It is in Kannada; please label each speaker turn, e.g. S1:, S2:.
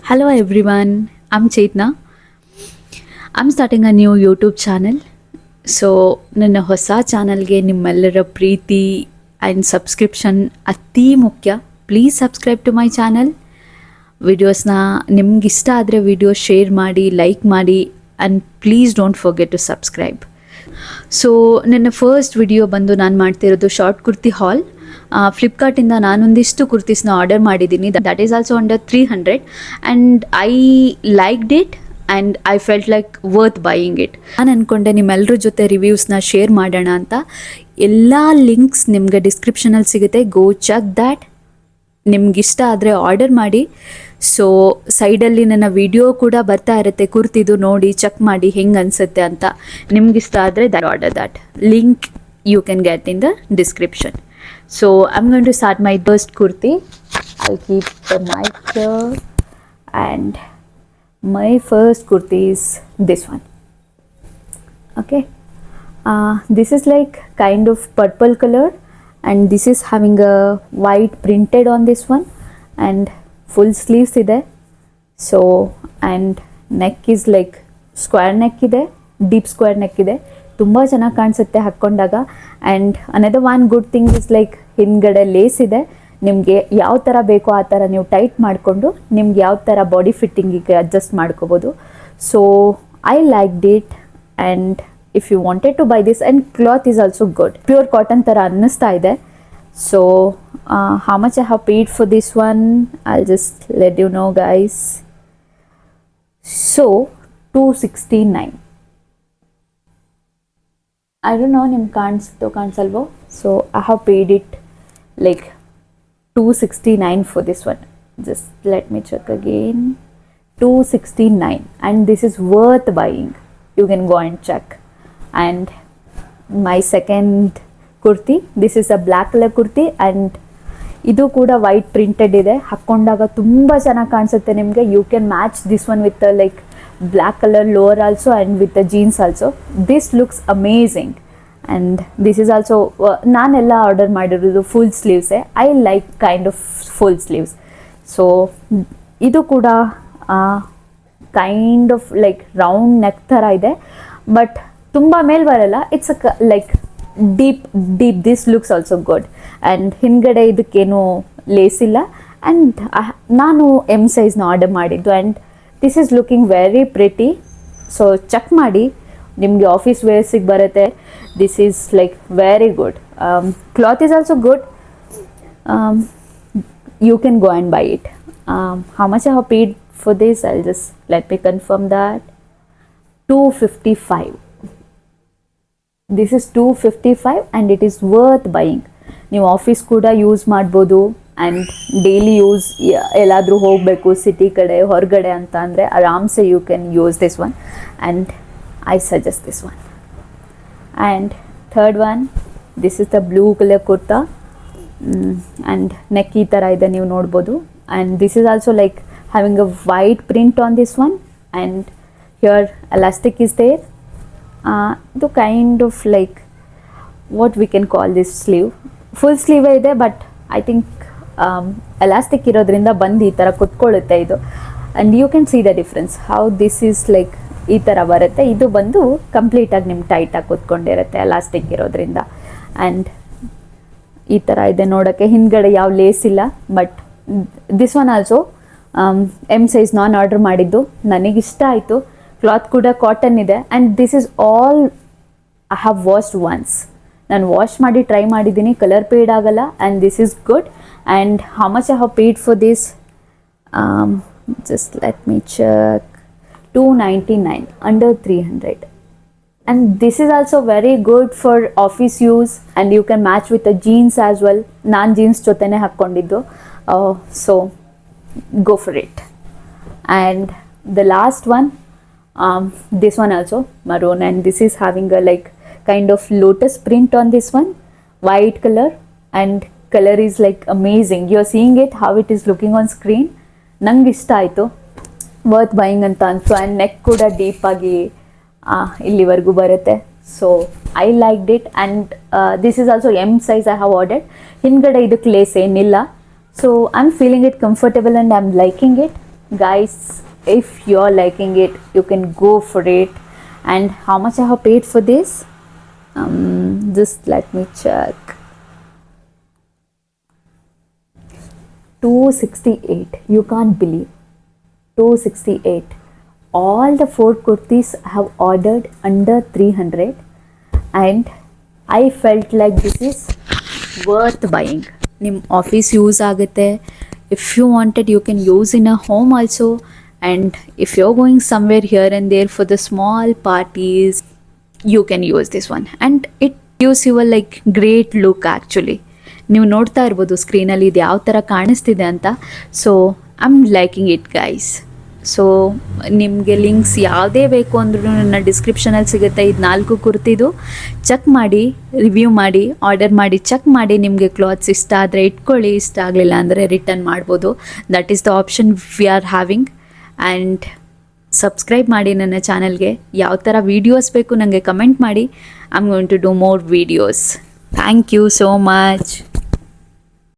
S1: Hello everyone, I'm Chetna. I'm starting a new YouTube channel. So ನನ್ನ ಹೊಸ ಚಾನಲ್ಗೆ ನಿಮ್ಮೆಲ್ಲರ ಪ್ರೀತಿ ಆ್ಯಂಡ್ ಸಬ್ಸ್ಕ್ರಿಪ್ಷನ್ ಅತಿ ಮುಖ್ಯ. Please subscribe to my channel. ವಿಡಿಯೋಸ್ನ ನಿಮ್ಗೆ ಇಷ್ಟ ಆದರೆ ವಿಡಿಯೋ ಶೇರ್ ಮಾಡಿ, ಲೈಕ್ ಮಾಡಿ and please don't forget to subscribe. So ನನ್ನ ಫಸ್ಟ್ ವಿಡಿಯೋ ಬಂದು ನಾನು ಮಾಡ್ತಿರೋದು ಶಾರ್ಟ್ ಕುರ್ತಿ ಹಾಲ್. ಫ್ಲಿಪ್ಕಾರ್ಟಿಂದ ನಾನೊಂದಿಷ್ಟು ಕುರ್ತೀಸ್ನ ಆರ್ಡರ್ ಮಾಡಿದ್ದೀನಿ. That is also under 300 and I liked it and I felt like worth buying it. ನಾನು ಅಂದ್ಕೊಂಡೆ ನಿಮ್ಮೆಲ್ಲರ ಜೊತೆ ರಿವ್ಯೂಸ್ನ ಶೇರ್ ಮಾಡೋಣ ಅಂತ. ಎಲ್ಲ ಲಿಂಕ್ಸ್ ನಿಮಗೆ ಡಿಸ್ಕ್ರಿಪ್ಷನಲ್ಲಿ ಸಿಗುತ್ತೆ. ಗೋ ಚೆಕ್ ದ್ಯಾಟ್. ನಿಮ್ಗಿಷ್ಟ ಆದರೆ ಆರ್ಡರ್ ಮಾಡಿ. ಸೊ ಸೈಡಲ್ಲಿ ನನ್ನ ವಿಡಿಯೋ ಕೂಡ ಬರ್ತಾ ಇರುತ್ತೆ, ಕುರ್ತಿದು ನೋಡಿ ಚೆಕ್ ಮಾಡಿ ಹೆಂಗೆ ಅನಿಸುತ್ತೆ ಅಂತ. ನಿಮ್ಗಿಷ್ಟ ಆದರೆ order that. Link you can get in the description. So I'm going to start my first kurti. I'll keep the mic here, and my first kurti is this one. Okay, this is like kind of purple color, and this is having a white printed on this one, and full sleeves ide. So and neck is like square neck ide, deep square neck ide. ತುಂಬ ಚೆನ್ನಾಗಿ ಕಾಣಿಸುತ್ತೆ ಹಾಕ್ಕೊಂಡಾಗ. And another one good thing is like ಹಿಂದ್ಗಡೆ ಲೇಸ್ ಇದೆ. ನಿಮಗೆ ಯಾವ ಥರ ಬೇಕೋ ಆ ಥರ ನೀವು ಟೈಟ್ ಮಾಡಿಕೊಂಡು ನಿಮ್ಗೆ ಯಾವ ಥರ ಬಾಡಿ ಫಿಟ್ಟಿಂಗಿಗೆ ಅಡ್ಜಸ್ಟ್ ಮಾಡ್ಕೋಬೋದು. So I liked it and if you wanted to buy this, and cloth is also good, pure cotton ಥರ ಅನ್ನಿಸ್ತಾ ಇದೆ. So how much I have paid for this one, I just let you know guys. So 269. I don't know ನಿಮ್ಗೆ ಕಾಣಿಸಲ್ವೋ. So I have paid it like 269 for this one. Just let me check again. 269 and this is worth buying. You can go and check. And my second kurti, this is a black colour kurti and ಇದು ಕೂಡ ವೈಟ್ ಪ್ರಿಂಟೆಡ್ ಇದೆ. ಹಾಕ್ಕೊಂಡಾಗ ತುಂಬ ಚೆನ್ನಾಗಿ ಕಾಣಿಸುತ್ತೆ ನಿಮಗೆ. You can match this one with like black color lower also and with the jeans also. This looks amazing, and this is also naanella order madirodu full sleeves. I like kind of full sleeves. So idu kuda kind of like round neck thara ide, but tumba mel baralla. It's a like deep. This looks also good, and hingade idukkenu lace illa, and ನಾನು M size ನ ಆರ್ಡರ್ ಮಾಡಿದ್ದು. and this is looking very pretty. So check ಮಾಡಿ, ನಿಮಗೆ ಆಫೀಸ್ ವೇರ್ಸಿಗೆ ಬರುತ್ತೆ. this is like very good. Cloth is also good. You can go and buy it. How much I have paid for this, I'll just let me confirm that. 255. This is 255 and it is worth buying. ನೀವು ಆಫೀಸ್ ಕೂಡ ಯೂಸ್ ಮಾಡ್ಬೋದು, ಆ್ಯಂಡ್ ಡೈಲಿ ಯೂಸ್ ಎಲ್ಲಾದರೂ ಹೋಗಬೇಕು ಸಿಟಿ ಕಡೆ ಹೊರಗಡೆ ಅಂತ ಅಂದರೆ ಆರಾಮ್ಸೆ you can use this one, and I suggest this one. And third one, this is the blue colour kurta and neck ಈ ಥರ ಇದೆ, ನೀವು ನೋಡ್ಬೋದು. And this is also like having a white print on this one, and here elastic is there. ಇದು kind of like what we can call this sleeve. Full ಸ್ಲೀವೇ ಇದೆ, ಬಟ್ ಐ ಥಿಂಕ್ ಎಲಾಸ್ಟಿಕ್ ಇರೋದ್ರಿಂದ ಬಂದು ಈ ಥರ ಕುತ್ಕೊಳ್ಳುತ್ತೆ ಇದು. And you can see the difference how this is like ಈ ಥರ ಬರುತ್ತೆ. ಇದು ಬಂದು ಕಂಪ್ಲೀಟಾಗಿ ನಿಮ್ಗೆ ಟೈಟಾಗಿ ಕುತ್ಕೊಂಡಿರುತ್ತೆ ಎಲಾಸ್ಟಿಕ್ ಇರೋದ್ರಿಂದ. ಆ್ಯಂಡ್ ಈ ಥರ ಇದೆ ನೋಡೋಕ್ಕೆ. ಹಿಂದ್ಗಡೆ ಯಾವ ಲೇಸ್ ಇಲ್ಲ. But this one also M size ನಾನು ಆರ್ಡರ್ ಮಾಡಿದ್ದು, ನನಗಿಷ್ಟ ಆಯಿತು. ಕ್ಲಾತ್ ಕೂಡ ಕಾಟನ್ ಇದೆ. And this is all I have washed once. ನಾನು ವಾಶ್ ಮಾಡಿ ಟ್ರೈ ಮಾಡಿದ್ದೀನಿ, ಕಲರ್ ಪೇಡ್ ಆಗಲ್ಲ. And this is good. And how much I have paid for this, just let me check. 299, under 300. And this is also very good for office use, and you can match with the jeans as well. ನಾನು ಜೀನ್ಸ್ ಜೊತೆನೇ ಹಾಕ್ಕೊಂಡಿದ್ದು. So go for it. And the last one, this one also maroon, and this is having a like kind of lotus print on this one, white color, and color is like amazing. You are seeing it how it is looking on screen. ನಂಗೆ ಇಷ್ಟ ಆಯಿತು, ವರ್ತ್ ಬೈಯಿಂಗ್ ಅಂತ ಅನ್ಸು. ಆ್ಯಂಡ್ ನೆಕ್ ಕೂಡ ಡೀಪ್ ಆಗಿ ಇಲ್ಲಿವರೆಗೂ ಬರುತ್ತೆ. So I liked it. And this is also M size I have ordered. ಹಿಂದ್ಗಡೆ ಇದಕ್ಕೆ ಲೇಸ್ ಏನಿಲ್ಲ. So I am feeling it comfortable and I am liking it. guys, if you're liking it, you can go for it. And how much I have paid for this? Just let me check. 268. You can't believe. 268. All the 4 kurtis I have ordered under 300, and I felt like this is worth buying. ನಿಮ್ಮ ಆಫೀಸ್ ಯೂಸ್ ಆಗುತ್ತೆ. If you wanted you can use in a home also, and if you are going somewhere here and there for the small parties, you can use this one. And it gives you a like great look. Actually ನೀವು ನೋಡ್ತಾ ಇರ್ಬೋದು ಸ್ಕ್ರೀನಲ್ಲಿ ಇದು ಯಾವ ಥರ ಕಾಣಿಸ್ತಿದೆ ಅಂತ. So I am liking it guys. So ನಿಮಗೆ ಲಿಂಕ್ಸ್ ಯಾವುದೇ ಬೇಕು ಅಂದ್ರೂ ನನ್ನ ಡಿಸ್ಕ್ರಿಪ್ಷನಲ್ಲಿ ಸಿಗುತ್ತೆ. ಇದು 4 ಕುರ್ತಿದು ಚೆಕ್ ಮಾಡಿ, ರಿವ್ಯೂ ಮಾಡಿ, ಆರ್ಡರ್ ಮಾಡಿ, ಚೆಕ್ ಮಾಡಿ. ನಿಮಗೆ ಕ್ಲಾತ್ಸ್ ಇಷ್ಟ ಆದರೆ ಇಟ್ಕೊಳ್ಳಿ, ಇಷ್ಟ ಆಗಲಿಲ್ಲ ಅಂದರೆ ರಿಟರ್ನ್ ಮಾಡ್ಬೋದು. That is the option we are having. And subscribe ಮಾಡಿ ನನ್ನ ಚಾನಲ್ಗೆ. ಯಾವ ಥರ ವೀಡಿಯೋಸ್ ಬೇಕು ನನಗೆ ಕಮೆಂಟ್ ಮಾಡಿ. I am going to do more videos. Thank you so much.